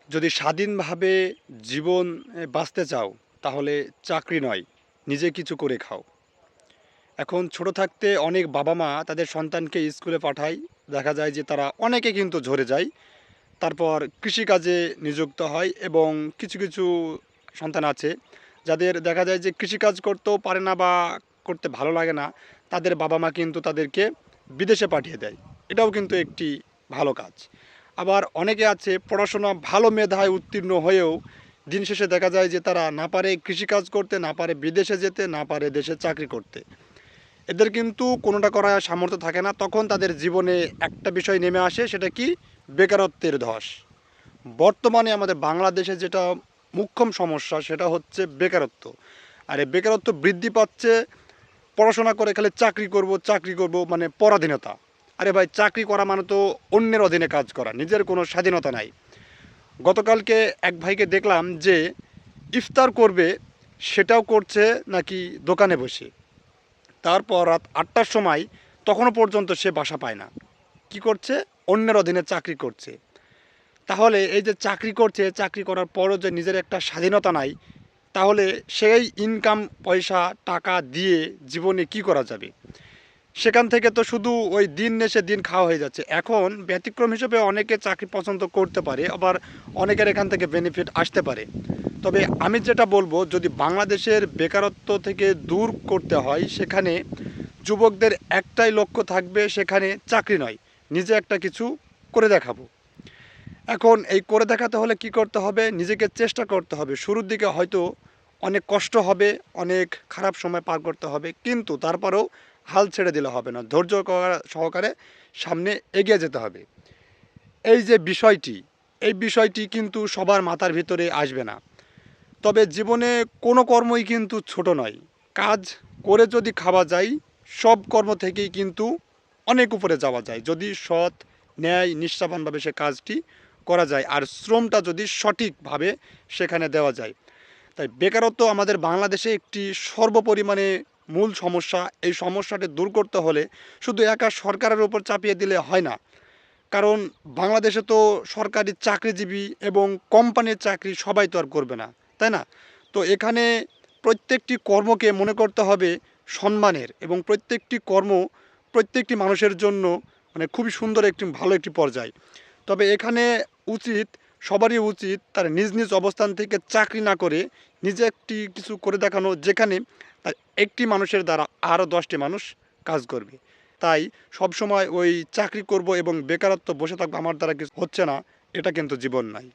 যদি স্বাধীনভাবে জীবন বাঁচতে চাও তাহলে চাকরি নয়, নিজে কিছু করে খাও। এখন ছোট থাকতে অনেক বাবা মা তাদের সন্তানকে স্কুলে পাঠায়। দেখা যায় যে তারা অনেকে কিন্তু ঝরে যায়। তারপর কৃষিকাজে নিযুক্ত হয় এবং কিছু কিছু সন্তান আছে যাদের দেখা যায় যে কৃষিকাজ করতেও পারে না বা করতে ভালো লাগে না। তাদের বাবা মা কিন্তু তাদেরকে বিদেশে পাঠিয়ে দেয়। এটাও কিন্তু একটি ভালো কাজ। আবার অনেকে আছে পড়াশোনা ভালো মেধায় উত্তীর্ণ হয়েও দিন শেষে দেখা যায় যে তারা না পারে কৃষিকাজ করতে, না পারে বিদেশে যেতে, না পারে দেশে চাকরি করতে। এদের কিন্তু কোনোটা করার সামর্থ্য থাকে না। তখন তাদের জীবনে একটা বিষয় নেমে আসে, সেটা কি? বেকারত্বের ধস। বর্তমানে আমাদের বাংলাদেশে যেটা মুখ্যম সমস্যা সেটা হচ্ছে বেকারত্ব। আর এই বেকারত্ব বৃদ্ধি পাচ্ছে। পড়াশোনা করে খালি চাকরি করব চাকরি করব, মানে পরাধীনতা। আরে ভাই, চাকরি করা মানে তো অন্যের অধীনে কাজ করা, নিজের কোনো স্বাধীনতা নাই। গতকালকে এক ভাইকে দেখলাম যে ইফতার করবে, সেটাও করছে নাকি দোকানে বসে। তারপর রাত 8টার সময় তখনও পর্যন্ত সে বাসা পায় না। কি করছে? অন্যের অধীনে চাকরি করছে। তাহলে এই যে চাকরি করছে, চাকরি করার পরও যে নিজের একটা স্বাধীনতা নাই, তাহলে সেই ইনকাম পয়সা টাকা দিয়ে জীবনে কি করা যাবে? সেখান থেকে তো শুধু ওই দিন এসে দিন খাওয়া হয়ে যাচ্ছে। এখন ব্যতিক্রম হিসেবে অনেকে চাকরি পছন্দ করতে পারে, আবার অনেকের এখান থেকে বেনিফিট আসতে পারে। তবে আমি যেটা বলবো, যদি বাংলাদেশের বেকারত্ব থেকে দূর করতে হয়, সেখানে যুবকদের একটাই লক্ষ্য থাকবে, সেখানে চাকরি নয়, নিজে একটা কিছু করে দেখাবো। এখন এই করে দেখাতে হলে কি করতে হবে? নিজেকে চেষ্টা করতে হবে। শুরুর দিকে হয়তো অনেক কষ্ট হবে, অনেক খারাপ সময় পার করতে হবে, কিন্তু তারপরেও হাল ছেড়ে দিলে হবে না। ধৈর্য সহকারে সামনে এগিয়ে যেতে হবে। এই যে বিষয়টি, এই বিষয়টি কিন্তু সবার মাথার ভিতরে আসবে না। তবে জীবনে কোনো কর্মই কিন্তু ছোট নয়। কাজ করে যদি খাওয়া যায়, সব কর্ম থেকেই কিন্তু অনেক উপরে যাওয়া যায়, যদি সৎ, ন্যায়, নিষ্ঠাবানভাবে সে কাজটি করা যায় আর শ্রমটা যদি সঠিকভাবে সেখানে দেওয়া যায়। তাই বেকারত্ব আমাদের বাংলাদেশে একটি সর্বপরিমাণে মূল সমস্যা। এই সমস্যাটি দূর করতে হলে শুধু একা সরকারের উপর চাপিয়ে দিলে হয় না। কারণ বাংলাদেশে তো সরকারি চাকরিজীবী এবং কোম্পানির চাকরি সবাই তো আর করবে না, তাই না? তো এখানে প্রত্যেকটি কর্মকে মনে করতে হবে সম্মানের, এবং প্রত্যেকটি কর্ম প্রত্যেকটি মানুষের জন্য মানে খুবই সুন্দর একটি ভালো একটি পর্যায়। তবে এখানে উচিত, সবারই উচিত তার নিজ নিজ অবস্থান থেকে চাকরি না করে নিজে একটি কিছু করে দেখানো, যেখানে তার একটি মানুষের দ্বারা আরও 10টি মানুষ কাজ করবে। তাই সবসময় ওই চাকরি করব এবং বেকারত্ব বসে থাকবো, আমার দ্বারা কিছু হচ্ছে না, এটা কিন্তু জীবন নয়।